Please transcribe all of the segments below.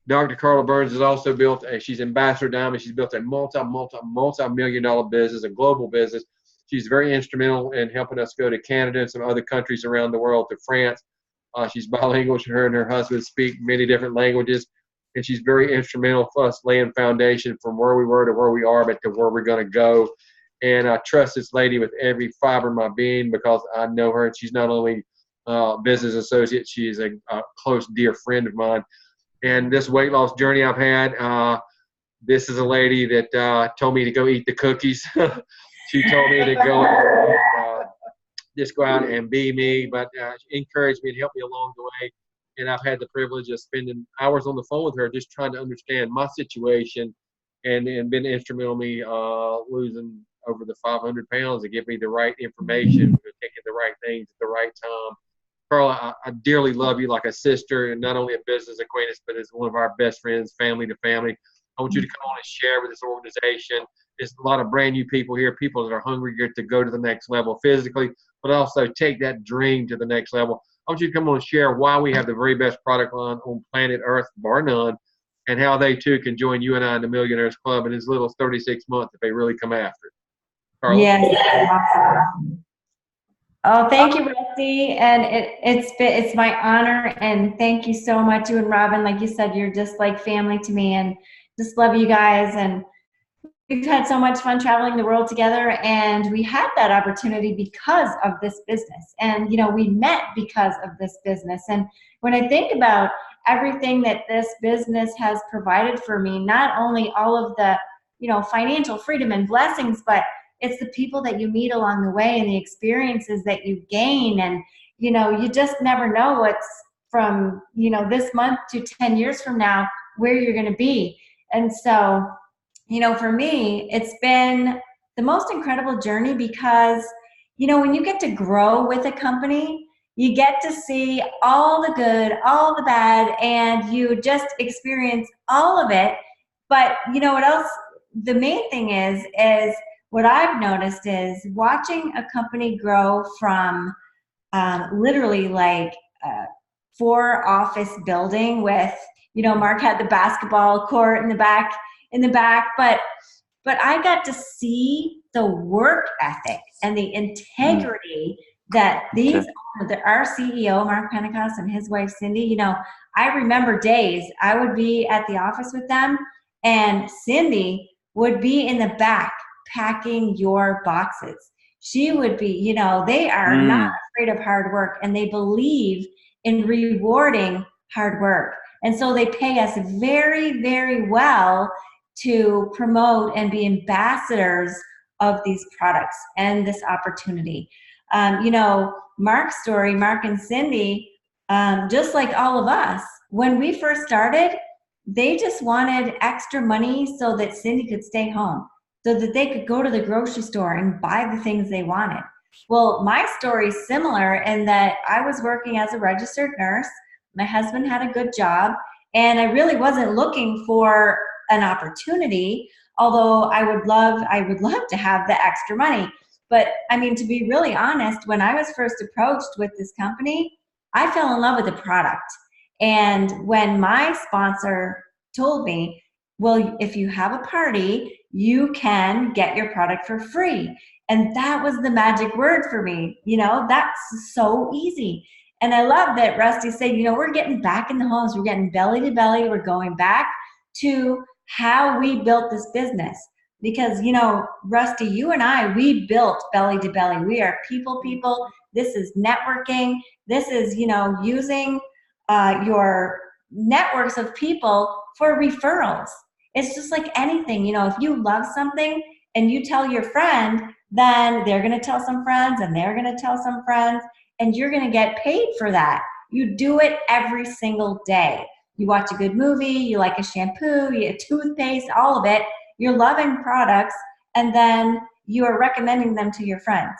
Dr. Carla Burns has also built she's Ambassador Diamond. She's built a multi-million-dollar business, a global business. She's very instrumental in helping us go to Canada and some other countries around the world, to France. She's bilingual. Her and her husband speak many different languages, and she's very instrumental for us laying foundation from where we were to where we are, but to where we're going to go. And I trust this lady with every fiber of my being, because I know her, and she's not only a business associate, she's a close, dear friend of mine. And this weight loss journey I've had, this is a lady that told me to go eat the cookies. She told me to go and just go out and be me, but encouraged me to help me along the way. And I've had the privilege of spending hours on the phone with her, just trying to understand my situation, and been instrumental in me losing over the 500 pounds to give me the right information, taking the right things at the right time. Carla, I dearly love you like a sister, and not only a business acquaintance, but as one of our best friends, family to family. I want you to come on and share with this organization. There's a lot of brand new people here, people that are hungry to go to the next level physically, but also take that dream to the next level. I want you to come on and share why we have the very best product line on planet Earth, bar none, and how they too can join you and I in the Millionaires Club in as little as 36 months if they really come after it. Carla? Yes. Oh, thank you, Rusty. And it's my honor, and thank you so much. You and Robin, like you said, you're just like family to me, and just love you guys. And we've had so much fun traveling the world together, and we had that opportunity because of this business. And, you know, we met because of this business. And when I think about everything that this business has provided for me, not only all of the, you know, financial freedom and blessings, but it's the people that you meet along the way and the experiences that you gain. And, you know, you just never know what's from, you know, this month to 10 years from now, where you're going to be. And so, you know, for me, it's been the most incredible journey because, you know, when you get to grow with a company, you get to see all the good, all the bad, and you just experience all of it. But, you know, what else? The main thing is what I've noticed is watching a company grow from literally like a 4-office building with, you know, Mark had the basketball court in the back, but I got to see the work ethic and the integrity that our CEO, Mark Pentecost, and his wife, Cindy, you know, I remember days I would be at the office with them, and Cindy would be in the back packing your boxes. She would be, you know, they are not afraid of hard work, and they believe in rewarding hard work. And so they pay us very, very well to promote and be ambassadors of these products and this opportunity. You know, Mark's story, Mark and Cindy, just like all of us, when we first started, they just wanted extra money so that Cindy could stay home, so that they could go to the grocery store and buy the things they wanted. Well, my story is similar in that I was working as a registered nurse. My husband had a good job, and I really wasn't looking for an opportunity, although I would love to have the extra money. But I mean, to be really honest, when I was first approached with this company, I fell in love with the product. And when my sponsor told me, well, if you have a party, you can get your product for free. And that was the magic word for me. You know, that's so easy. And I love that Rusty said, you know, we're getting back in the homes. We're getting belly to belly. We're going back to how we built this business. Because, you know, Rusty, you and I, we built belly to belly. We are people. This is networking. This is, you know, using your networks of people for referrals. It's just like anything, you know, if you love something and you tell your friend, then they're going to tell some friends, and they're going to tell some friends, and you're going to get paid for that. You do it every single day. You watch a good movie, you like a shampoo, a toothpaste, all of it. You're loving products, and then you are recommending them to your friends.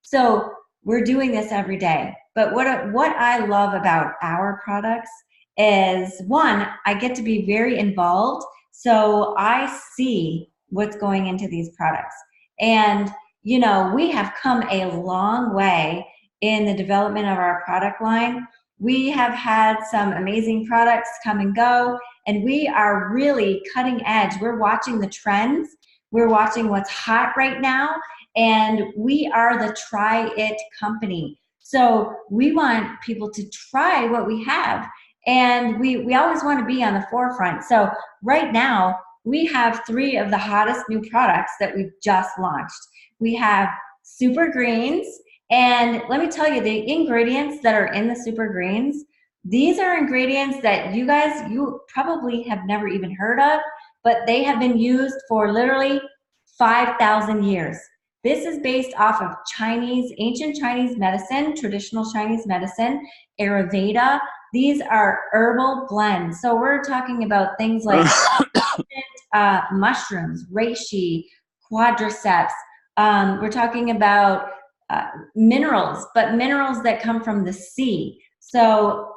So we're doing this every day. But what I love about our products is, one, I get to be very involved. So I see what's going into these products. And, you know, we have come a long way in the development of our product line. We have had some amazing products come and go. And we are really cutting edge. We're watching the trends. We're watching what's hot right now. And we are the try it company. So we want people to try what we have. And we always want to be on the forefront. So right now, we have 3 of the hottest new products that we've just launched. We have Super Greens. And let me tell you, the ingredients that are in the Super Greens, these are ingredients that you probably have never even heard of, but they have been used for literally 5,000 years. This is based off of ancient Chinese medicine, traditional Chinese medicine, Ayurveda. These are herbal blends. So we're talking about things like mushrooms, reishi, quadriceps. We're talking about minerals, but minerals that come from the sea. So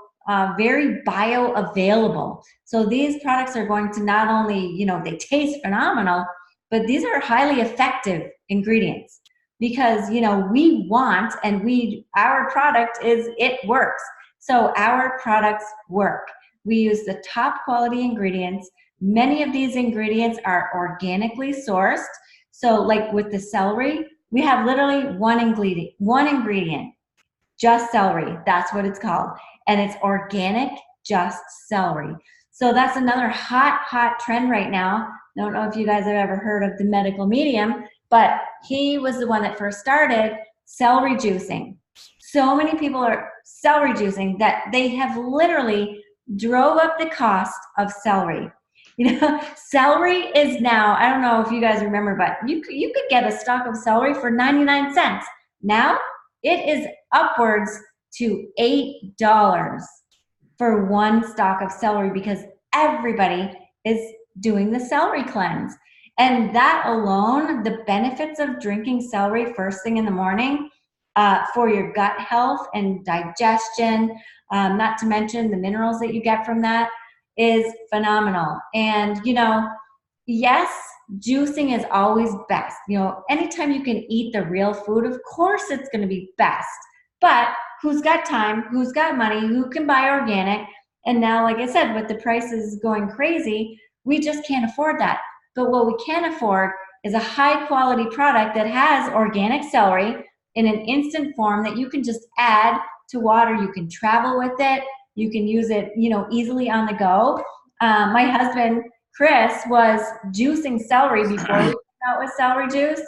very bioavailable. So these products are going to not only, they taste phenomenal, but these are highly effective ingredients because, we want, and our product it works. So our products work. We use the top quality ingredients. Many of these ingredients are organically sourced. So like with the celery, we have literally one ingredient, just celery. That's what it's called. And it's organic, just celery. So that's another hot trend right now. I don't know if you guys have ever heard of the medical medium, but he was the one that first started celery juicing. So many people are celery juicing that they have literally drove up the cost of celery. Celery is now, I don't know if you guys remember, but you could get a stalk of celery for 99 cents. Now it is upwards to $8 for one stalk of celery because everybody is doing the celery cleanse. And that alone, the benefits of drinking celery first thing in the morning for your gut health and digestion, not to mention the minerals that you get from that, is phenomenal. And, yes, juicing is always best. Anytime you can eat the real food, of course it's going to be best. But who's got time, who's got money, who can buy organic? And now, like I said, with the prices going crazy, we just can't afford that. But what we can afford is a high quality product that has organic celery in an instant form that you can just add to water. You can travel with it. You can use it, easily on the go. My husband, Chris, was juicing celery before we went out with celery juice.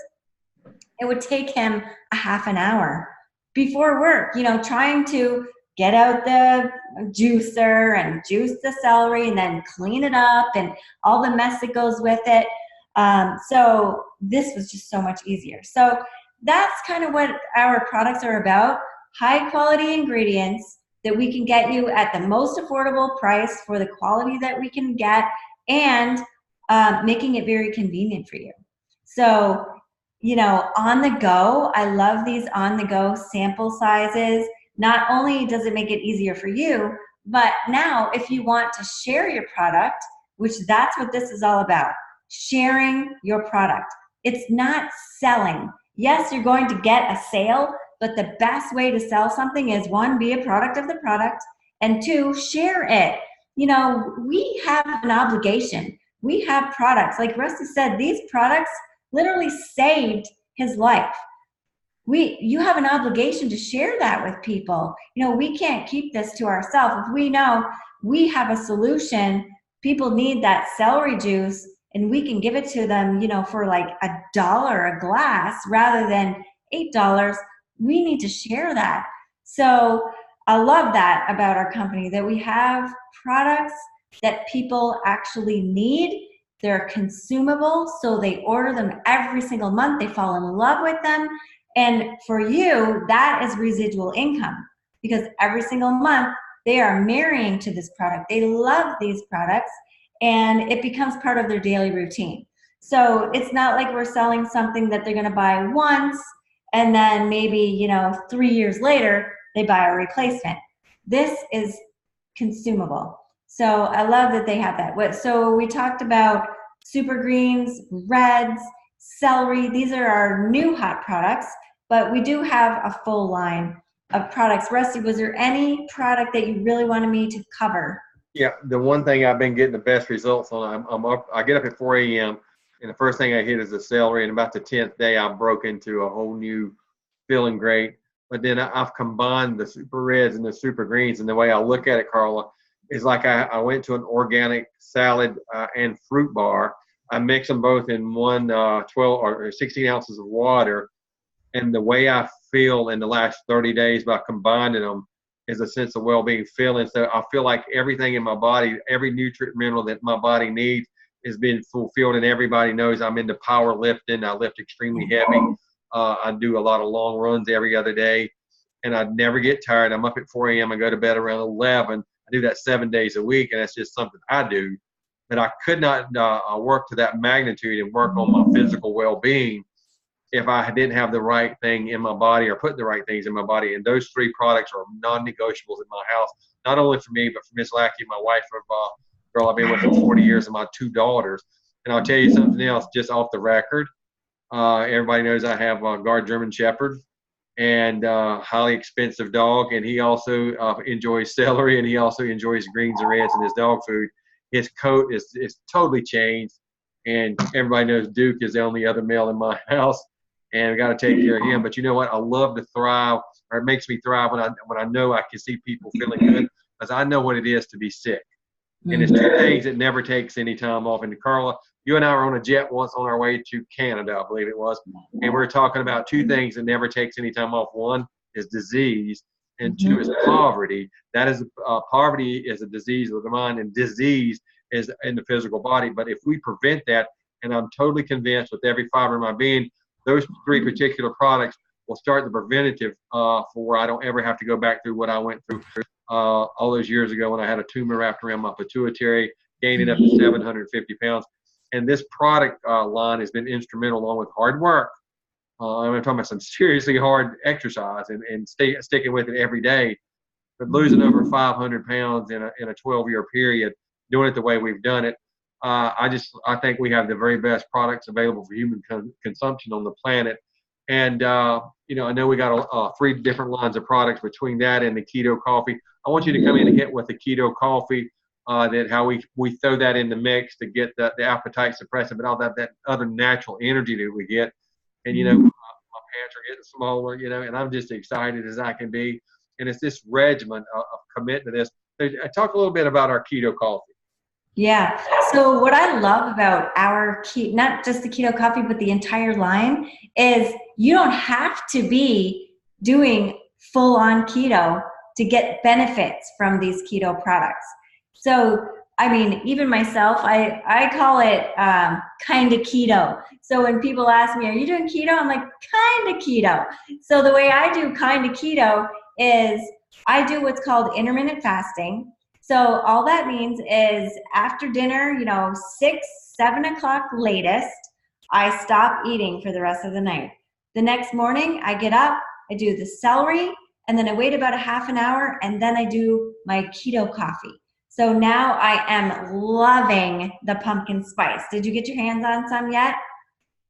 It would take him a half an hour before work, trying to get out the juicer and juice the celery and then clean it up and all the mess that goes with it. So this was just so much easier. So that's kind of what our products are about. High quality ingredients that we can get you at the most affordable price for the quality that we can get, and making it very convenient for you. So, on the go, I love these on the go sample sizes. Not only does it make it easier for you, but now if you want to share your product, which that's what this is all about, sharing your product. It's not selling. Yes, you're going to get a sale, but the best way to sell something is 1, be a product of the product, and 2, share it. We have an obligation. We have products. Like Rusty said, these products literally saved his life. You have an obligation to share that with people. We can't keep this to ourselves. If we know we have a solution, people need that celery juice, and we can give it to them, for like $1 a glass rather than $8, we need to share that. So I love that about our company, that we have products that people actually need. They're consumable, so they order them every single month. They fall in love with them. And for you, that is residual income, because every single month they are marrying to this product. They love these products, and it becomes part of their daily routine. So it's not like we're selling something that they're going to buy once and then maybe, 3 years later, they buy a replacement. This is consumable. So I love that they have that. So we talked about super greens, reds, celery. These are our new hot products, but we do have a full line of products. Rusty, was there any product that you really wanted me to cover? Yeah, the one thing I've been getting the best results on, I'm up, I get up at 4 a.m. and the first thing I hit is the celery. And about the 10th day, I broke into a whole new feeling great. But then I've combined the super reds and the super greens. And the way I look at it, Carla, is like I went to an organic salad and fruit bar. I mix them both in one 12 or 16 ounces of water. And the way I feel in the last 30 days by combining them is a sense of well-being feeling. So I feel like everything in my body, every nutrient mineral that my body needs is being fulfilled. And everybody knows I'm into powerlifting. I lift extremely heavy. I do a lot of long runs every other day, and I never get tired. I'm up at 4 a.m. I go to bed around 11. I do that 7 days a week, and that's just something I do. But I could not work to that magnitude and work on my physical well-being if I didn't have the right thing in my body or put the right things in my body. And those three products are non-negotiables in my house, not only for me, but for Miss Lackey, my wife, of girl I've been with for 40 years, and my two daughters. And I'll tell you something else, just off the record. Everybody knows I have a guard German Shepherd and highly expensive dog. And he also enjoys celery, and he also enjoys greens and reds in his dog food. His coat is totally changed. And everybody knows Duke is the only other male in my house, and I got to take care of him. But you know what? I love to thrive, or it makes me thrive when I know I can see people feeling good, because I know what it is to be sick. And it's two things that never takes any time off. And Carla, you and I were on a jet once on our way to Canada, I believe it was, and we were talking about two things that never takes any time off. One is disease, and two is poverty. That is poverty is a disease of the mind, and disease is in the physical body. But if we prevent that, and I'm totally convinced with every fiber of my being, those three particular products will start the preventative for where I don't ever have to go back through what I went through all those years ago when I had a tumor wrapped around my pituitary, gaining up to 750 pounds. And this product line has been instrumental, along with hard work. I'm talking about some seriously hard exercise and sticking with it every day. But losing over 500 pounds in a 12-year period, doing it the way we've done it, I think we have the very best products available for human consumption on the planet. And I know we got 3 different lines of products between that and the keto coffee. I want you to come in and hit with the keto coffee. That how we throw that in the mix to get the appetite suppressant, but all that other natural energy that we get. And my pants are getting smaller, and I'm just excited as I can be. And it's this regimen of committing to this. So, talk a little bit about our keto coffee. Yeah. So what I love about our not just the keto coffee, but the entire line, is you don't have to be doing full on keto to get benefits from these keto products. So, I mean, even myself, I call it kind of keto. So when people ask me, are you doing keto? I'm like, kind of keto. So the way I do kind of keto is I do what's called intermittent fasting. So all that means is after dinner, 6, 7 o'clock latest, I stop eating for the rest of the night. The next morning, I get up, I do the celery, and then I wait about a half an hour, and then I do my keto coffee. So now I am loving the pumpkin spice. Did you get your hands on some yet?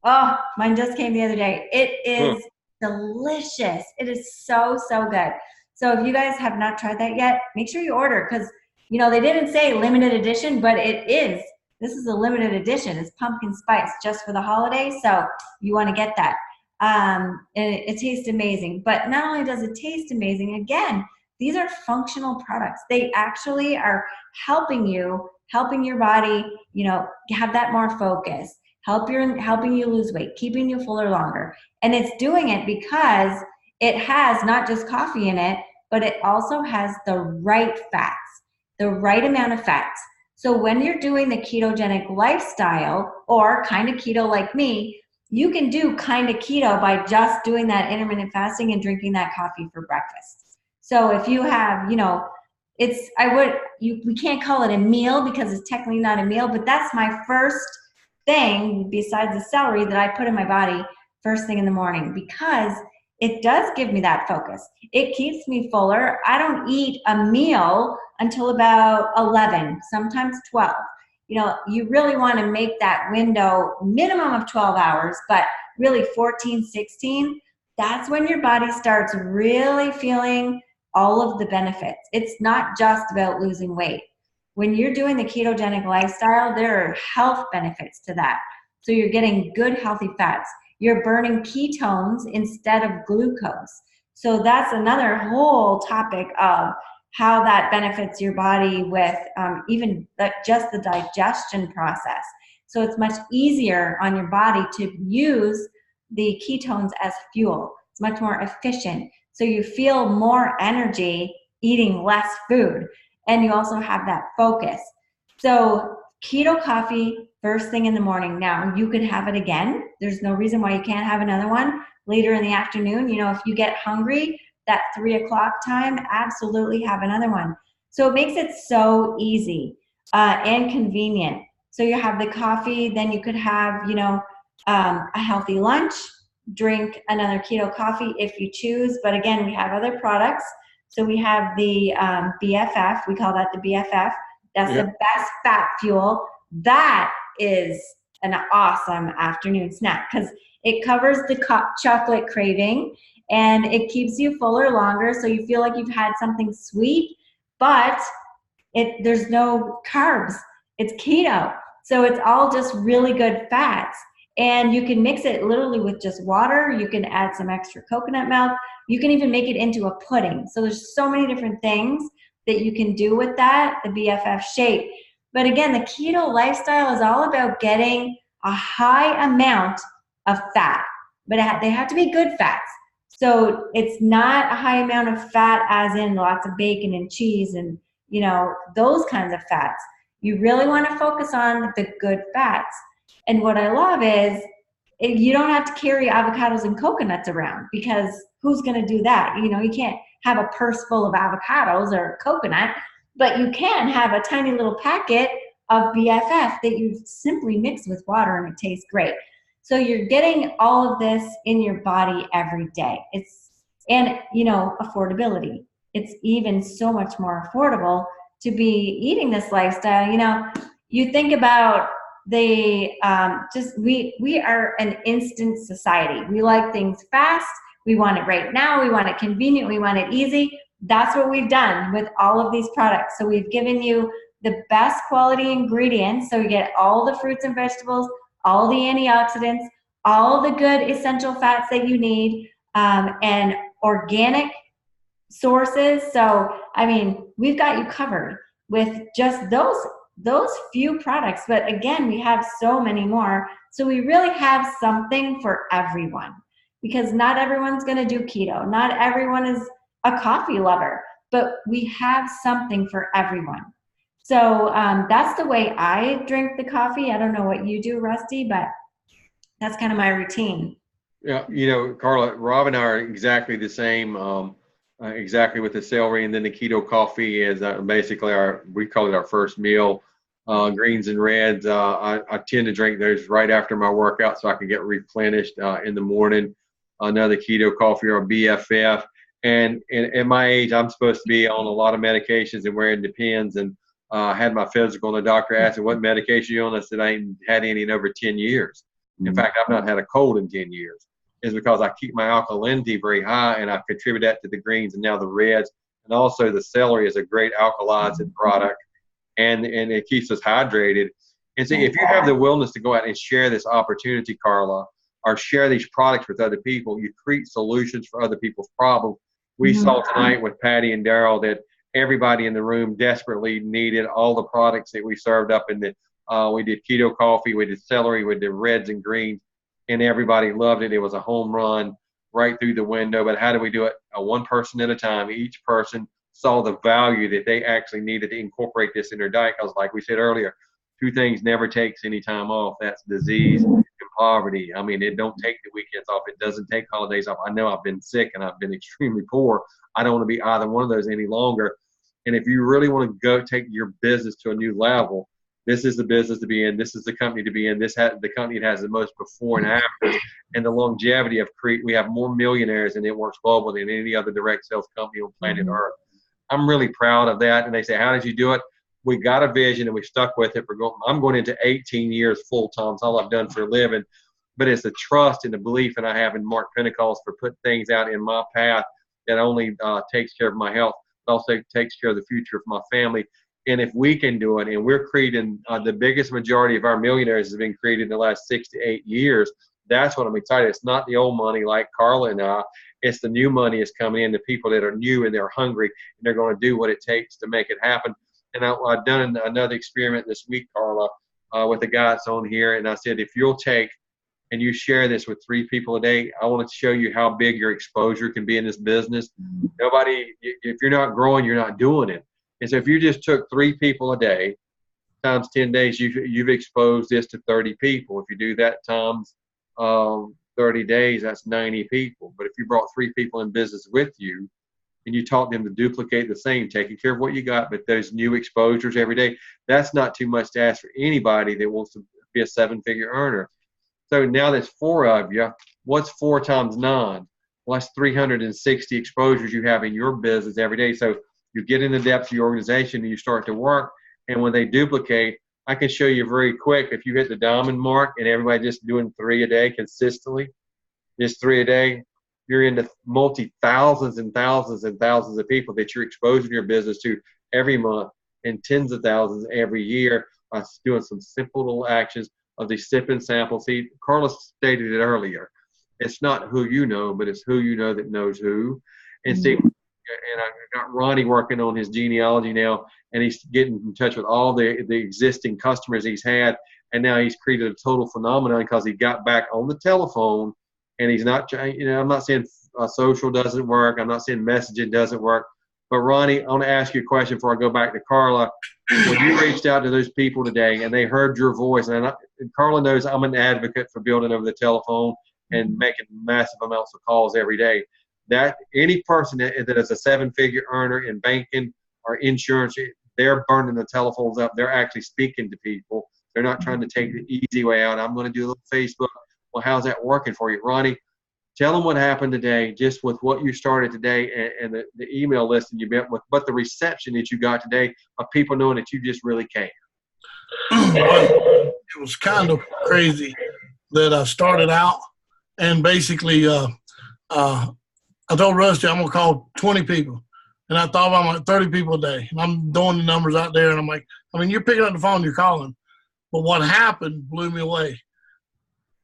Oh, mine just came the other day. It is delicious. It is so, so good. So if you guys have not tried that yet, make sure you order, because they didn't say limited edition, but it is. This is a limited edition. It's pumpkin spice just for the holidays, so you want to get that. And it tastes amazing. But not only does it taste amazing, again, these are functional products. They actually are helping your body, have that more focus, helping you lose weight, keeping you fuller longer. And it's doing it because it has not just coffee in it, but it also has the right fats, the right amount of fats. So when you're doing the ketogenic lifestyle, or kind of keto like me, you can do kind of keto by just doing that intermittent fasting and drinking that coffee for breakfast. So if you have, we can't call it a meal because it's technically not a meal, but that's my first thing besides the celery that I put in my body first thing in the morning, because it does give me that focus. It keeps me fuller. I don't eat a meal until about 11, sometimes 12. You really want to make that window minimum of 12 hours, but really 14, 16, that's when your body starts really feeling all of the benefits. It's not just about losing weight. when you're doing the ketogenic lifestyle, there are health benefits to that. So you're getting good, healthy fats. You're burning ketones instead of glucose. So that's another whole topic of how that benefits your body with even just the digestion process. So it's much easier on your body to use the ketones as fuel. It's much more efficient. So you feel more energy eating less food, and you also have that focus. So keto coffee first thing in the morning. Now you could have it again. There's no reason why you can't have another one later in the afternoon. You know, if you get hungry, that 3 o'clock time, absolutely have another one. So it makes it so easy and convenient. So you have the coffee, then you could have, you know, a healthy lunch, drink another keto coffee if you choose. But again, we have other products. So we have the BFF, we call that the BFF. That's the best fat fuel. That is an awesome afternoon snack because it covers the chocolate craving and it keeps you fuller longer. So you feel like you've had something sweet, but there's no carbs. It's keto. So it's all just really good fats. And you can mix it literally with just water. You can add some extra coconut milk. You can even make it into a pudding. So there's so many different things that you can do with that, the BFF shake. But again, the keto lifestyle is all about getting a high amount of fat, but they have to be good fats. So it's not a high amount of fat as in lots of bacon and cheese and, you know, those kinds of fats. You really want to focus on the good fats. And what I love is you don't have to carry avocados and coconuts around because who's going to do that? You know, you can't have a purse full of avocados or coconut, but you can have a tiny little packet of BFF that you simply mix with water and it tastes great. So you're getting all of this in your body every day. And you know, affordability. It's even so much more affordable to be eating this lifestyle. You know, you think about we are an instant society. We like things fast. We want it right now. We want it convenient. We want it easy. That's what we've done with all of these products. So we've given you the best quality ingredients. So you get all the fruits and vegetables, all the antioxidants, all the good essential fats that you need, and organic sources. So, I mean, we've got you covered with just those few products. But again, we have so many more. So we really have something for everyone because not everyone's going to do keto. Not everyone is a coffee lover, but we have something for everyone. So that's the way I drink the coffee. I don't know what you do, Rusty, but that's kind of my routine. Yeah, you know, Carla, Rob and I are exactly the same, exactly with the celery, and then the keto coffee is basically we call it our first meal. Greens and reds, I tend to drink those right after my workout so I can get replenished in the morning. Another keto coffee or BFF. And at my age, I'm supposed to be on a lot of medications and wearing the pens. And had my physical, and the doctor asked me, what medication you on? I said, I ain't had any in over 10 years. In fact, I've not had a cold in 10 years. Is because I keep my alkalinity very high, and I contribute that to the greens and now the reds. And also the celery is a great alkalizing product, and it keeps us hydrated. And so if you have the willingness to go out and share this opportunity, Carla, or share these products with other people, you create solutions for other people's problems. We saw tonight with Patty and Daryl that everybody in the room desperately needed all the products that we served up in the we did keto coffee, we did celery, we did reds and greens, and everybody loved it. It was a home run right through the window. But how do we do it? One person at a time. Each person saw the value that they actually needed to incorporate this in their diet. Because like we said earlier, two things never takes any time off. That's disease and poverty. I mean, it don't take the weekends off. It doesn't take holidays off. I know I've been sick and I've been extremely poor. I don't want to be either one of those any longer. And if you really want to go take your business to a new level, this is the business to be in. This is the company to be in. The company that has the most before and afters, and the longevity of we have more millionaires in Networks Global than any other direct sales company on planet Earth. I'm really proud of that. And they say, how did you do it? We got a vision and we stuck with it. I'm going into 18 years full time. It's all I've done for a living. But it's the trust and the belief that I have in Mark Pentecost for putting things out in my path that only takes care of my health, but also takes care of the future of my family. And if we can do it, and we're creating the biggest majority of our millionaires has been created in the last 6 to 8 years, that's what I'm excited. It's not the old money like Carla and I. It's the new money is coming in, the people that are new and they're hungry and they're going to do what it takes to make it happen. And I've done another experiment this week, Carla, with the guy that's on here. And I said, if you'll take and you share this with 3 people a day, I want to show you how big your exposure can be in this business. Nobody, if you're not growing, you're not doing it. And so if you just took 3 people a day times 10 days, you've exposed this to 30 people. If you do that times 30 days, that's 90 people. But if you brought 3 people in business with you and you taught them to duplicate the same, taking care of what you got, but those new exposures every day, that's not too much to ask for anybody that wants to be a 7-figure earner. So now there's 4 of you. What's 4 times 9? Well, that's 360 exposures you have in your business every day. So you get in the depths of your organization and you start to work. And when they duplicate, I can show you very quick, if you hit the diamond mark and everybody just doing 3 a day consistently, just 3 a day, you're into multi-thousands and thousands and thousands of people that you're exposing your business to every month, and tens of thousands every year by doing some simple little actions of the sip and sample. See, Carla stated it earlier. It's not who you know, but it's who you know that knows who. And see, and I got Ronnie working on his genealogy now, and he's getting in touch with all the existing customers he's had, and now he's created a total phenomenon because he got back on the telephone, and he's not, I'm not saying social doesn't work, I'm not saying messaging doesn't work, but Ronnie, I want to ask you a question before I go back to Carla. When you reached out to those people today and they heard your voice, and Carla knows I'm an advocate for building over the telephone and making massive amounts of calls every day. That any person that is a 7-figure earner in banking or insurance, they're burning the telephones up. They're actually speaking to people. They're not trying to take the easy way out. I'm going to do a little Facebook. Well, how's that working for you? Ronnie, tell them what happened today, just with what you started today and the email list that you met with, but the reception that you got today of people knowing that you just really care. It was kind of crazy that I started out and basically I told Rusty I'm going to call 20 people. And I thought I'm like 30 people a day. And I'm doing the numbers out there, and I'm like, I mean, you're picking up the phone, you're calling. But what happened blew me away.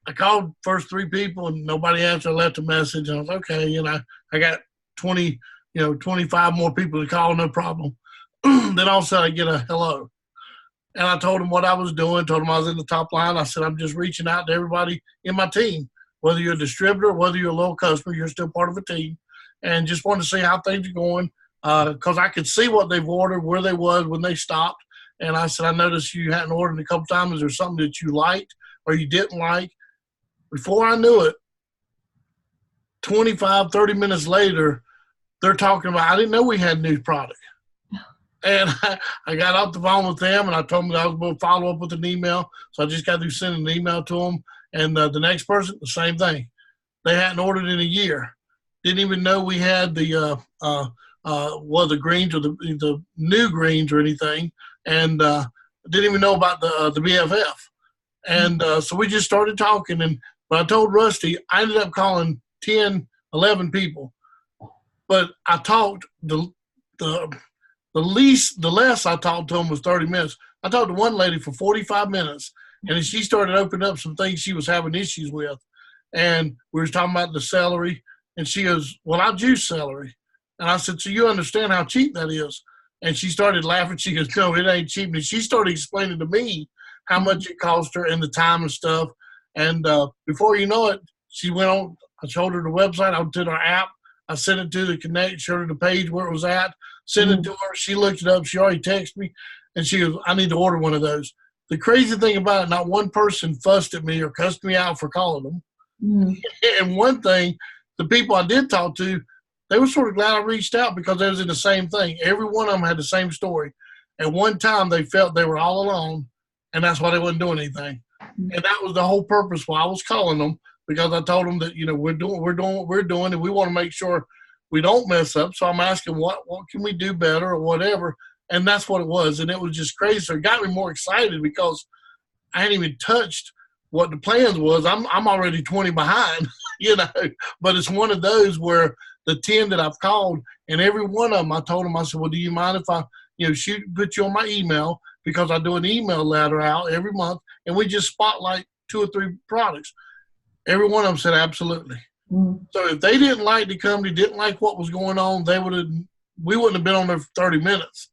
I called first 3 people, and nobody answered. I left a message, and I was okay. I got 25 more people to call, no problem. Then all of a sudden I get a hello. And I told them what I was doing, told them I was in the top line. I said, I'm just reaching out to everybody in my team. Whether you're a distributor, whether you're a local customer, you're still part of a team. And just wanted to see how things are going, because I could see what they've ordered, where they was when they stopped. And I said, I noticed you hadn't ordered a couple times. Is there something that you liked or you didn't like? Before I knew it, 25, 30 minutes later, they're talking about, I didn't know we had a new product. And I got off the phone with them, and I told them that I was going to follow up with an email. So I just got to send an email to them. And the next person, the same thing. They hadn't ordered in a year. Didn't even know we had the greens or the new greens or anything, and didn't even know about the BFF. And so we just started talking. But I told Rusty, I ended up calling 10, 11 people. But I talked the less I talked to them was 30 minutes. I talked to one lady for 45 minutes. And she started opening up some things she was having issues with. And we were talking about the celery. And she goes, well, I juice celery. And I said, so you understand how cheap that is? And she started laughing. She goes, no, it ain't cheap. And she started explaining to me how much it cost her and the time and stuff. And before you know it, she went on. I showed her the website. I did our app. I sent it to the Connect, showed her the page where it was at, sent it to her. She looked it up. She already texted me. And she goes, I need to order one of those. The crazy thing about it, not one person fussed at me or cussed me out for calling them. And one thing, the people I did talk to, they were sort of glad I reached out because they was in the same thing. Every one of them had the same story. At one time, they felt they were all alone, and that's why they wasn't doing anything. And that was the whole purpose why I was calling them, because I told them that, we're doing what we're doing, and we want to make sure we don't mess up. So I'm asking what can we do better or whatever. And that's what it was. And it was just crazy. So it got me more excited because I hadn't even touched what the plans was. I'm already 20 behind, But it's one of those where the 10 that I've called, and every one of them, I told them, I said, well, do you mind if I, put you on my email, because I do an email letter out every month, and we just spotlight 2 or 3 products. Every one of them said absolutely. Mm. So if they didn't like the company, didn't like what was going on, we wouldn't have been on there for 30 minutes.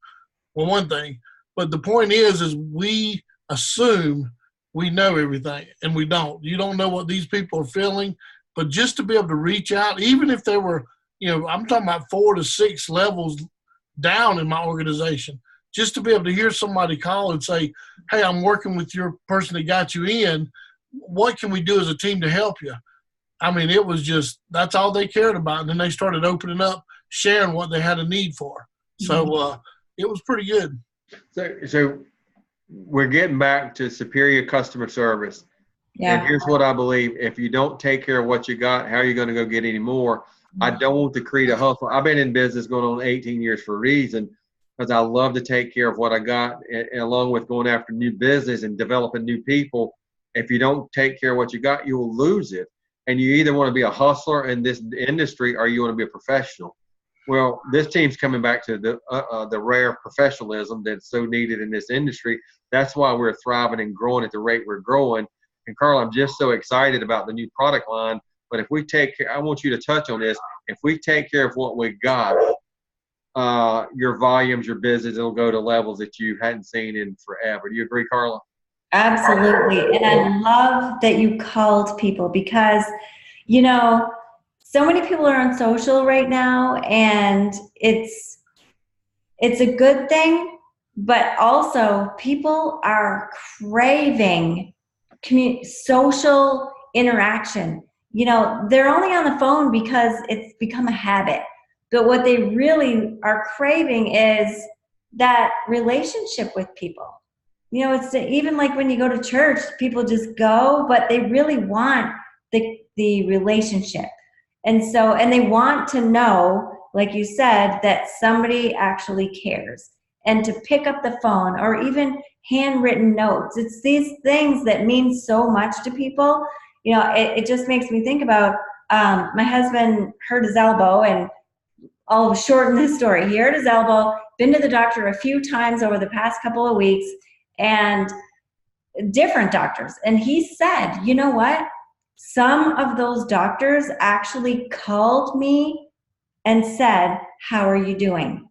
Well, one thing. But the point is we assume we know everything, and we don't. You don't know what these people are feeling, but just to be able to reach out, even if they were, I'm talking about 4 to 6 levels down in my organization, just to be able to hear somebody call and say, hey, I'm working with your person that got you in. What can we do as a team to help you? I mean, it was just, that's all they cared about. And then they started opening up, sharing what they had a need for. So it was pretty good. So we're getting back to superior customer service. Yeah. And here's what I believe. If you don't take care of what you got, how are you going to go get any more? I don't want to create a hustle. I've been in business going on 18 years for a reason, because I love to take care of what I got, and along with going after new business and developing new people. If you don't take care of what you got, you will lose it. And you either want to be a hustler in this industry, or you want to be a professional. Well, this team's coming back to the rare professionalism that's so needed in this industry. That's why we're thriving and growing at the rate we're growing. And Carla, I'm just so excited about the new product line. But if we take care, I want you to touch on this. If we take care of what we got, your volumes, your business, it'll go to levels that you hadn't seen in forever. Do you agree, Carla? Absolutely. And I love that you called people, because, so many people are on social right now, and it's a good thing, but also people are craving social interaction. They're only on the phone because it's become a habit. But what they really are craving is that relationship with people. It's even like when you go to church, people just go, but they really want the relationship. And they want to know, like you said, that somebody actually cares. And to pick up the phone, or even handwritten notes, it's these things that mean so much to people. It just makes me think about, my husband hurt his elbow, and I'll shorten this story. He hurt his elbow, been to the doctor a few times over the past couple of weeks, and different doctors. And he said, you know what? Some of those doctors actually called me and said, how are you doing?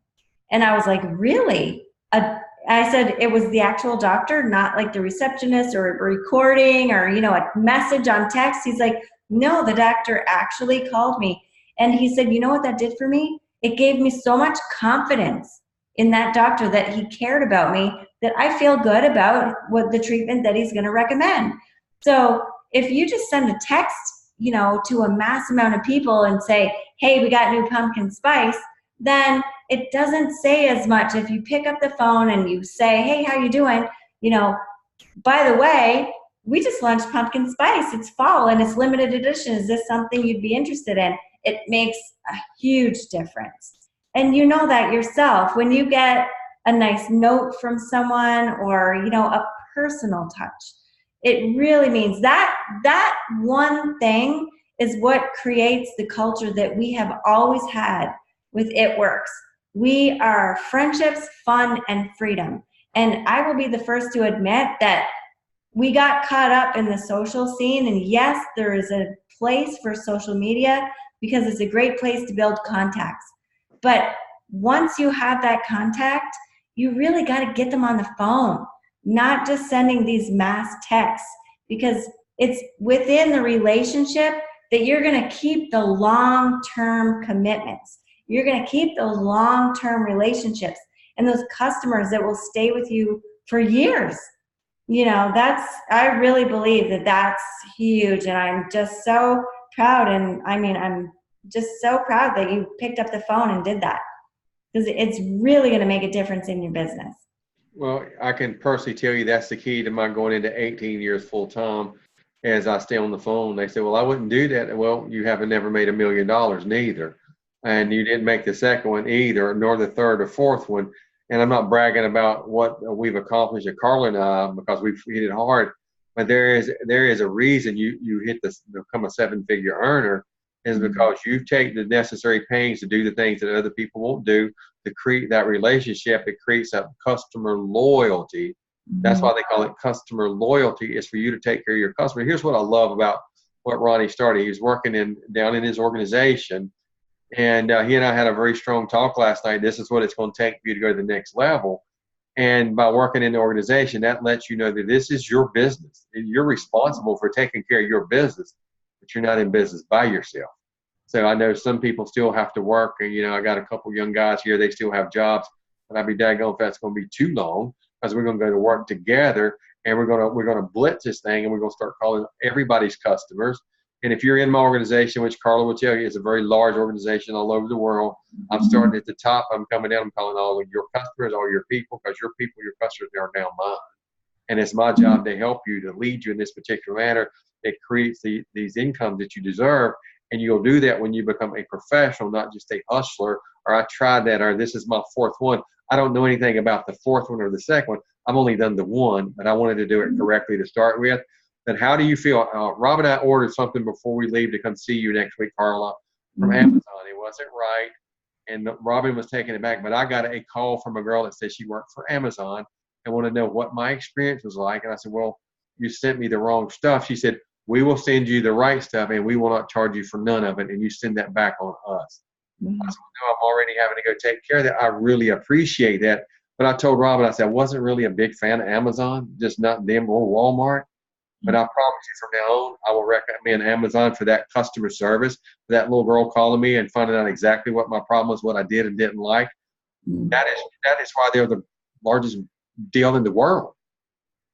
And I was like, really? I said, it was the actual doctor, not like the receptionist or a recording or, a message on text. He's like, no, the doctor actually called me. And he said, you know what that did for me? It gave me so much confidence in that doctor that he cared about me, that I feel good about what the treatment that he's going to recommend. So if you just send a text, to a mass amount of people and say, hey, we got new pumpkin spice, then it doesn't say as much. If you pick up the phone and you say, hey, how you doing? By the way, we just launched pumpkin spice. It's fall and it's limited edition. Is this something you'd be interested in? It makes a huge difference. And you know that yourself, when you get a nice note from someone, or, a personal touch, it really means that one thing is what creates the culture that we have always had with It Works. We are friendships, fun, and freedom. And I will be the first to admit that we got caught up in the social scene. And yes, there is a place for social media, because it's a great place to build contacts. But once you have that contact, you really got to get them on the phone, not just sending these mass texts, because it's within the relationship that you're going to keep the long-term commitments. You're going to keep those long-term relationships and those customers that will stay with you for years. I really believe that that's huge. And I'm just so proud. And I'm just so proud that you picked up the phone and did that, because it's really going to make a difference in your business. Well, I can personally tell you that's the key to my going into 18 years full time. As I stay on the phone, they say, well, I wouldn't do that. Well, you haven't never made $1 million neither. And you didn't make the second one either, nor the third or fourth one. And I'm not bragging about what we've accomplished at Carla and I, because we've hit it hard. But there is a reason you hit this, become a 7-figure earner. is because you take the necessary pains to do the things that other people won't do to create that relationship. It creates that customer loyalty. That's why they call it customer loyalty, is for you to take care of your customer. Here's what I love about what Ronnie started. He was working down in his organization, and he and I had a very strong talk last night. This is what it's going to take for you to go to the next level. And by working in the organization, that lets you know that this is your business. You're responsible for taking care of your business, but you're not in business by yourself. So I know some people still have to work, and I got a couple young guys here. They still have jobs, and I'd be daggone if that's going to be too long, because we're going to go to work together, and we're going to blitz this thing, and we're going to start calling everybody's customers. And if you're in my organization, which Carla will tell you is a very large organization all over the world, I'm starting at the top. I'm coming down. I'm calling all of your customers, all your people, because your people, your customers are now mine. And it's my job to help you, to lead you in this particular manner that creates these incomes that you deserve. And you'll do that when you become a professional, not just a hustler, or I tried that, or this is my fourth one. I don't know anything about the fourth one or the second one. I've only done the one, but I wanted to do it correctly to start with. But how do you feel? Rob and I ordered something before we leave to come see you next week, Carla, from Amazon. It wasn't right, and Robin was taking it back. But I got a call from a girl that said she worked for Amazon and wanted to know what my experience was like. And I said, well, you sent me the wrong stuff. She said, we will send you the right stuff, and we will not charge you for none of it, and you send that back on us. I said, no, I'm already having to go take care of that. I really appreciate that. But I told Robin, I said, I wasn't really a big fan of Amazon, just not them or Walmart. But I promise you, from now on, I will recommend Amazon for that customer service, for that little girl calling me and finding out exactly what my problem was, what I did and didn't like. That is why they're the largest deal in the world.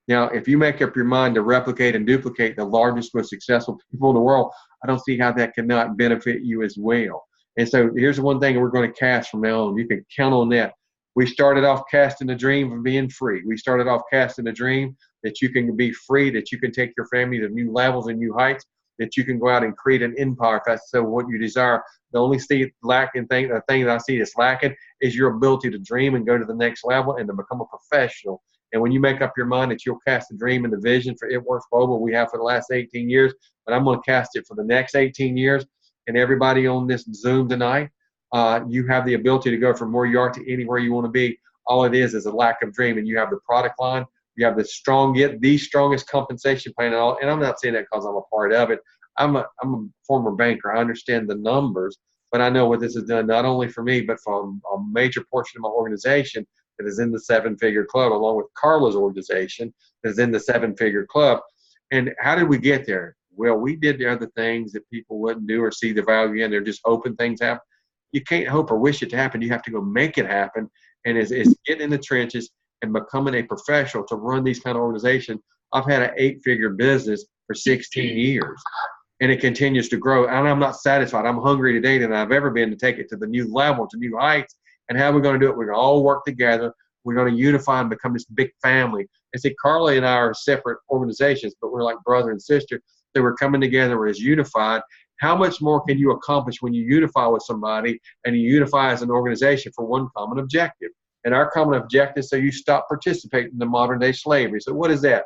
Now, if you make up your mind to replicate and duplicate the largest, most successful people in the world, I don't see how that cannot benefit you as well. And so here's the one thing we're going to cast from now on. You can count on that. We started off casting the dream of being free. We started off casting the dream that you can be free, that you can take your family to new levels and new heights, that you can go out and create an empire if that's so what you desire. The only thing that I see that's lacking is your ability to dream and go to the next level and to become a professional. And when you make up your mind that you'll cast the dream and the vision for It Works Global, we have for the last 18 years, but I'm going to cast it for the next 18 years. And everybody on this Zoom tonight, you have the ability to go from where you are to anywhere you want to be. All it is a lack of dream, and you have the product line. You have the strongest compensation plan, and I'm not saying that because I'm a part of it. I'm a former banker. I understand the numbers, but I know what this has done not only for me, but for a major portion of my organization that is in the seven-figure club, along with Carla's organization that is in the seven-figure club. And how did we get there? Well, we did the other things that people wouldn't do or see the value in. They're just hoping things happen. You can't hope or wish it to happen. You have to go make it happen. And it's getting in the trenches and becoming a professional to run these kind of organizations. I've had an 8-figure business for 16 years, and it continues to grow. And I'm not satisfied. I'm hungry today than I've ever been to take it to the new level, to new heights. And how are we going to do it? We're going to all work together. We're going to unify and become this big family. And see, Carla and I are separate organizations, but we're like brother and sister. So we're coming together. We're as unified. How much more can you accomplish when you unify with somebody and you unify as an organization for one common objective? And our common objective, so you stop participating in the modern day slavery. So what is that?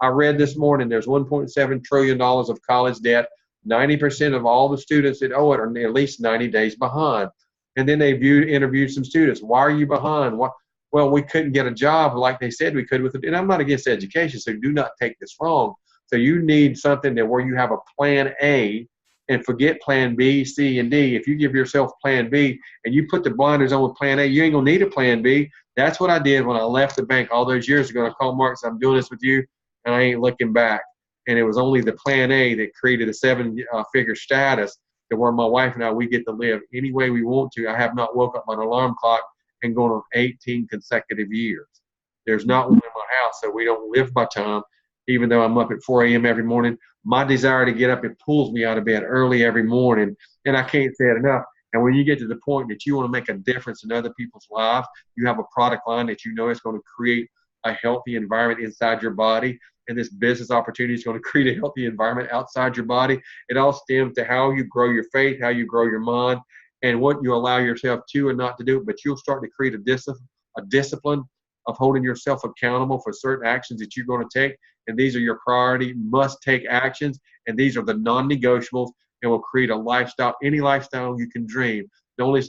I read this morning there's $1.7 trillion of college debt. 90% of all the students that owe it are at least 90 days behind. And then they interviewed some students. Why are you behind? Well, we couldn't get a job like they said we could with it. And I'm not against education, so do not take this wrong. So you need something that where you have a plan A and forget plan B, C, and D. If you give yourself plan B and you put the blinders on with plan A, you ain't going to need a plan B. That's what I did when I left the bank all those years ago. I called Mark and said, I'm doing this with you, and I ain't looking back. And it was only the plan A that created a 7-figure status to where my wife and I, we get to live any way we want to. I have not woke up my alarm clock and gone on 18 consecutive years. There's not one in my house, so we don't live by time. Even though I'm up at 4 a.m. every morning, my desire to get up, it pulls me out of bed early every morning, and I can't say it enough. And when you get to the point that you want to make a difference in other people's lives, you have a product line that you know is going to create a healthy environment inside your body, and this business opportunity is going to create a healthy environment outside your body. It all stems to how you grow your faith, how you grow your mind, and what you allow yourself to and not to do. But you'll start to create a discipline of holding yourself accountable for certain actions that you're going to take. And these are your priority must-take actions, and these are the non-negotiables. and will create a lifestyle, any lifestyle you can dream. The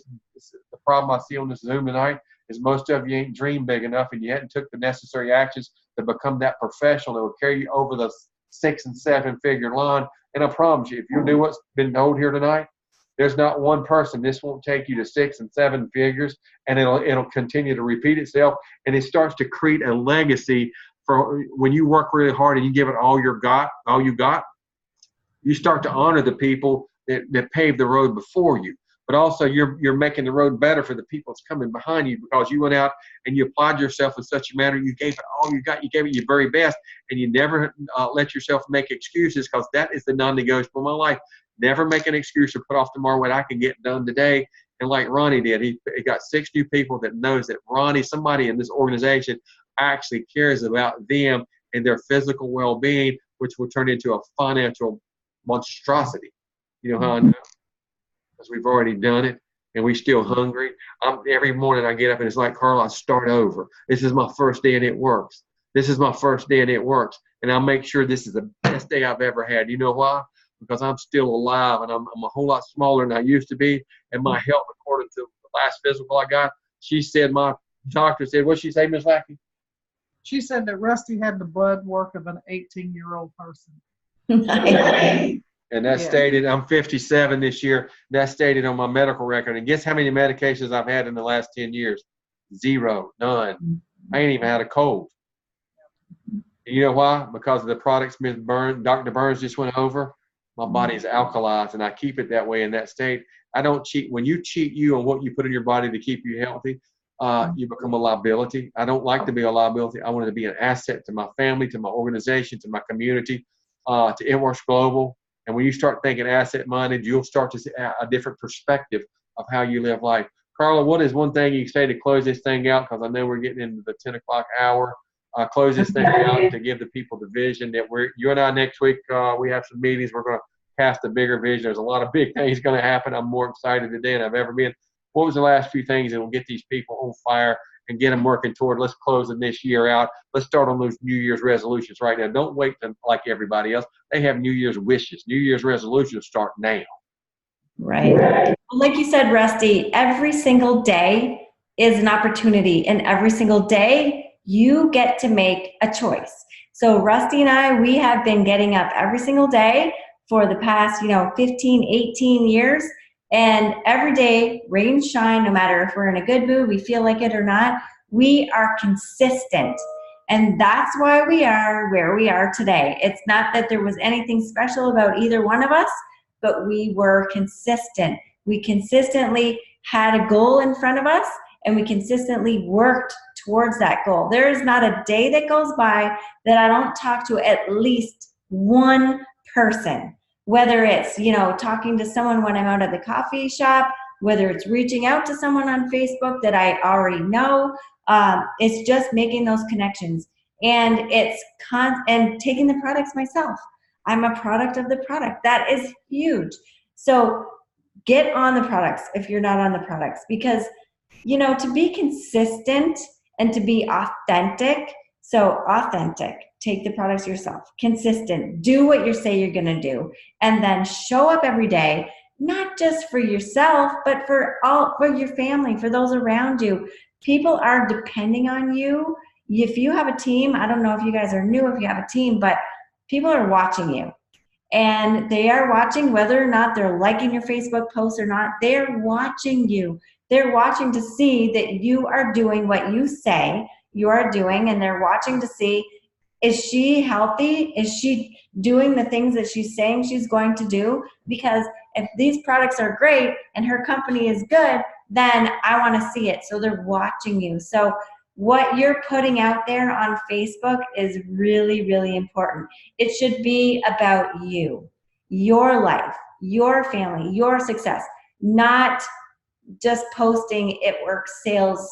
problem I see on this Zoom tonight is most of you ain't dreamed big enough, and you hadn't took the necessary actions to become that professional that will carry you over the 6 and 7 figure line. And I promise you, if you do what's been told here tonight, there's not one person. This won't take you to 6 and 7 figures, and it'll continue to repeat itself, and it starts to create a legacy for when you work really hard and you give it all you got. You start to honor the people that paved the road before you. But also you're making the road better for the people that's coming behind you, because you went out and you applied yourself in such a manner. You gave it all you got. You gave it your very best, and you never let yourself make excuses, because that is the non-negotiable in my life. Never make an excuse or put off tomorrow what I can get done today. And like Ronnie did, he got 6 new people that knows that Ronnie, somebody in this organization, actually cares about them and their physical well-being, which will turn into a financial monstrosity. You know how I know? Because we've already done it, and we're still hungry. Every morning I get up and it's like, Carla, I start over. This is my first day and it works. This is my first day and it works. And I'll make sure this is the best day I've ever had. You know why? Because I'm still alive, and I'm a whole lot smaller than I used to be. And my health, according to the last physical I got, my doctor said, what'd she say, Ms. Lackey? She said that Rusty had the blood work of an 18-year-old person. And that's stated, I'm 57 this year. That's stated on my medical record. And guess how many medications I've had in the last 10 years? 0, none. I ain't even had a cold. You know why? Because of the products Dr. Burns just went over. My body is alkalized, and I keep it that way in that state. I don't cheat. When you cheat you on what you put in your body to keep you healthy, you become a liability. I don't like to be a liability. I want to be an asset to my family, to my organization, to my community, to Inworks Global. And when you start thinking asset-minded, you'll start to see a different perspective of how you live life. Carla, what is one thing you say to close this thing out? Because I know we're getting into the 10 o'clock hour. Close this thing out to give the people the vision that you and I next week, we have some meetings. We're going to cast a bigger vision. There's a lot of big things going to happen. I'm more excited today than I've ever been. What was the last few things that will get these people on fire and get them working toward, let's close this year out. Let's start on those New Year's resolutions right now. Don't wait like everybody else. They have New Year's wishes. New Year's resolutions start now. Right. Like you said, Rusty, every single day is an opportunity, and every single day you get to make a choice. So Rusty and I, we have been getting up every single day for the past, 15, 18 years. And every day, rain, shine, no matter if we're in a good mood, we feel like it or not, we are consistent. And that's why we are where we are today. It's not that there was anything special about either one of us, but we were consistent. We consistently had a goal in front of us, and we consistently worked towards that goal. There is not a day that goes by that I don't talk to at least one person. Whether it's, talking to someone when I'm out at the coffee shop, whether it's reaching out to someone on Facebook that I already know, it's just making those connections. And and taking the products myself. I'm a product of the product. That is huge. So get on the products if you're not on the products, because, to be consistent and to be authentic. So authentic, take the products yourself, consistent, do what you say you're going to do, and then show up every day, not just for yourself, but for your family, for those around you. People are depending on you. If you have a team, I don't know if you guys are new, if you have a team, but people are watching you, and they are watching whether or not they're liking your Facebook posts or not. They're watching you. They're watching to see that you are doing what you say you are doing, and they're watching to see, is she healthy? Is she doing the things that she's saying she's going to do? Because if these products are great and her company is good, then I want to see it. So they're watching you. So what you're putting out there on Facebook is really, really important. It should be about you, your life, your family, your success, not just posting it works sales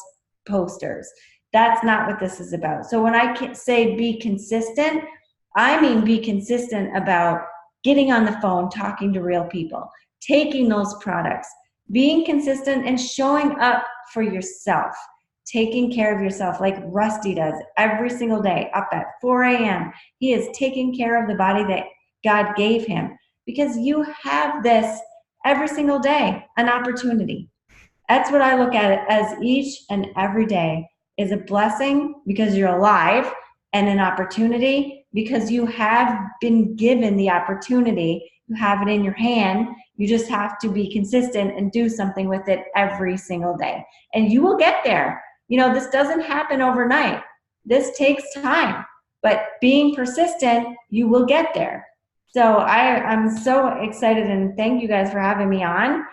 posters. That's not what this is about. So when I say be consistent, I mean be consistent about getting on the phone, talking to real people, taking those products, being consistent and showing up for yourself, taking care of yourself like Rusty does every single day, up at 4 a.m. He is taking care of the body that God gave him. because you have this every single day, an opportunity. That's what I look at it as. Each and every day is a blessing because you're alive, and an opportunity because you have been given the opportunity. You have it in your hand. You just have to be consistent and do something with it every single day. And you will get there. You know, this doesn't happen overnight. This takes time. But being persistent, you will get there. So I'm so excited, and thank you guys for having me on.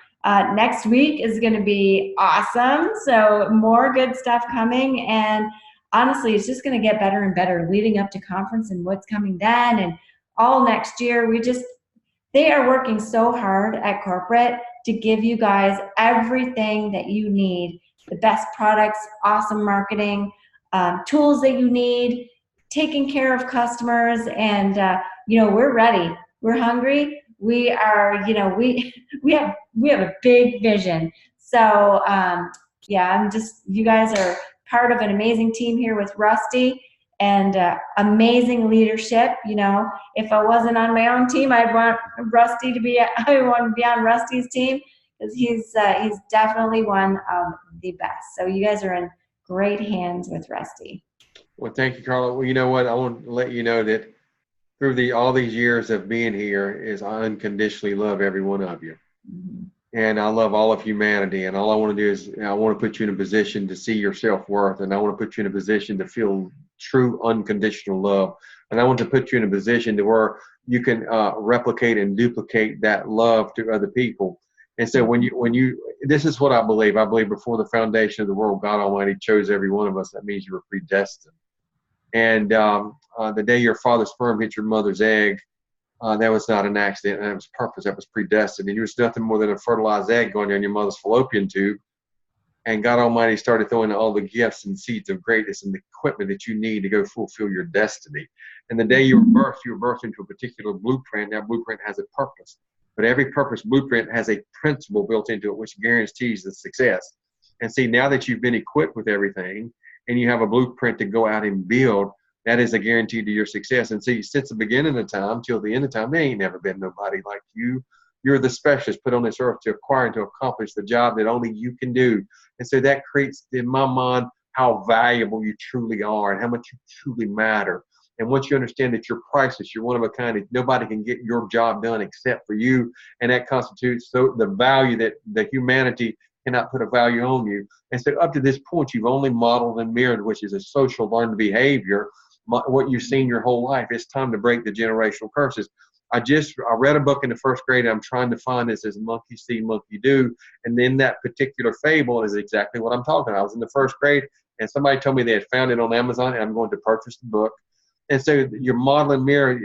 Next week is going to be awesome. So more good stuff coming. And honestly, it's just going to get better and better leading up to conference and what's coming then and all next year. They are working so hard at corporate to give you guys everything that you need, the best products, awesome marketing, tools that you need, taking care of customers. And, we're ready. We're hungry. We are, we have a big vision. So, you guys are part of an amazing team here with Rusty, and amazing leadership. If I wasn't on my own team, I want to be on Rusty's team, because he's definitely one of the best. So you guys are in great hands with Rusty. Well, thank you, Carla. Well, you know what? I want to let you know that through all these years of being here is I unconditionally love every one of you. Mm-hmm. And I love all of humanity. And all I want to do is I want to put you in a position to see your self-worth. And I want to put you in a position to feel true unconditional love. And I want to put you in a position to where you can replicate and duplicate that love to other people. And so this is what I believe. I believe before the foundation of the world, God Almighty chose every one of us. That means you were predestined. And the day your father's sperm hit your mother's egg, that was not an accident. That was purpose. That was predestined. And you was nothing more than a fertilized egg going down your mother's fallopian tube. And God Almighty started throwing all the gifts and seeds of greatness and the equipment that you need to go fulfill your destiny. And the day you were birthed into a particular blueprint. That blueprint has a purpose. But every purpose blueprint has a principle built into it, which guarantees the success. And see, now that you've been equipped with everything and you have a blueprint to go out and build, that is a guarantee to your success. And see, since the beginning of time till the end of time, there ain't never been nobody like you. You're the specialist put on this earth to acquire and to accomplish the job that only you can do. And so that creates in my mind how valuable you truly are and how much you truly matter. And once you understand that you're priceless, you're one of a kind, that nobody can get your job done except for you, and that constitutes the value that the humanity cannot put a value on you. And so up to this point, you've only modeled and mirrored, which is a social learned behavior, what you've seen your whole life. It's time to break the generational curses. I read a book in the first grade. I'm trying to find this as monkey see, monkey do. And then that particular fable is exactly what I'm talking about. I was in the first grade and somebody told me they had found it on Amazon, and I'm going to purchase the book. And so your model and mirror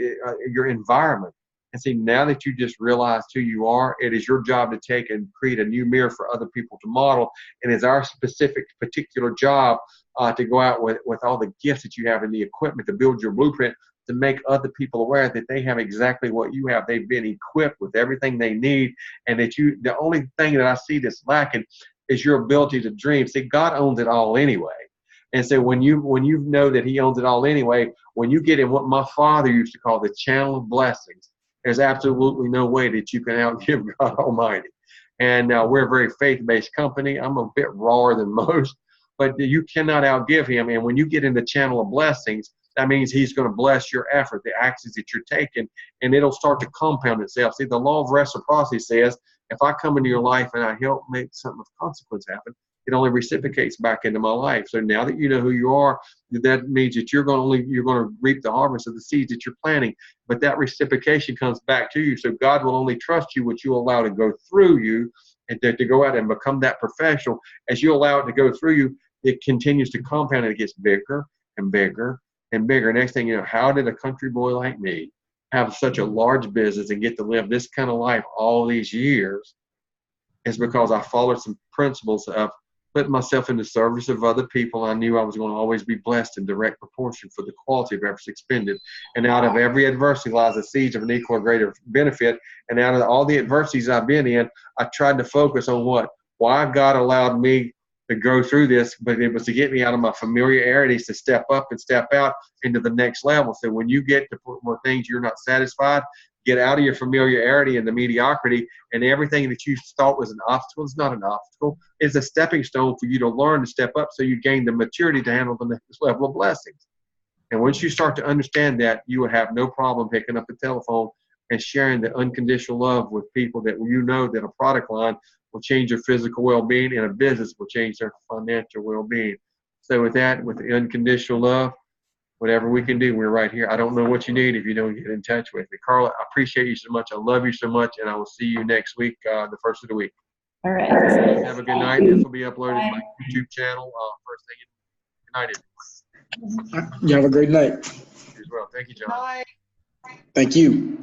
your environment. And see, now that you just realized who you are, it is your job to take and create a new mirror for other people to model. And it's our specific particular job to go out with all the gifts that you have and the equipment to build your blueprint, to make other people aware that they have exactly what you have. They've been equipped with everything they need, and that the only thing that I see that's lacking is your ability to dream. See, God owns it all anyway. And so when you know that he owns it all anyway, when you get in what my father used to call the channel of blessings, there's absolutely no way that you can outgive God Almighty. And we're a very faith-based company. I'm a bit rawer than most, but you cannot outgive him. And when you get in the channel of blessings, that means he's going to bless your effort, the actions that you're taking, and it'll start to compound itself. See, the law of reciprocity says, if I come into your life and I help make something of consequence happen, it only reciprocates back into my life. So now that you know who you are, that means that you're going to reap the harvest of the seeds that you're planting. But that reciprocation comes back to you. So God will only trust you what you allow to go through you, and to go out and become that professional. As you allow it to go through you, it continues to compound, and it gets bigger and bigger and bigger. Next thing you know, how did a country boy like me have such a large business and get to live this kind of life all these years? It's because I followed some principles of putting myself in the service of other people. I knew I was going to always be blessed in direct proportion for the quality of efforts expended. And out of every adversity lies the seeds of an equal or greater benefit. And out of all the adversities I've been in, I tried to focus on why God allowed me to go through this, but it was to get me out of my familiarities, to step up and step out into the next level. So when you get to where things you're not satisfied, Get out of your familiarity and the mediocrity, and everything that you thought was an obstacle is not an obstacle. It's a stepping stone for you to learn to step up so you gain the maturity to handle the next level of blessings. And once you start to understand that, you will have no problem picking up the telephone and sharing the unconditional love with people that you know that a product line will change their physical well-being and a business will change their financial well-being. So with that, with the unconditional love, whatever we can do, we're right here. I don't know what you need if you don't get in touch with me. Carla, I appreciate you so much. I love you so much, and I will see you next week, the first of the week. All right. Have a good night. This will be uploaded to my YouTube channel first thing. Good night, everyone. You have a great night. You as well. Thank you, John. Bye. Thank you.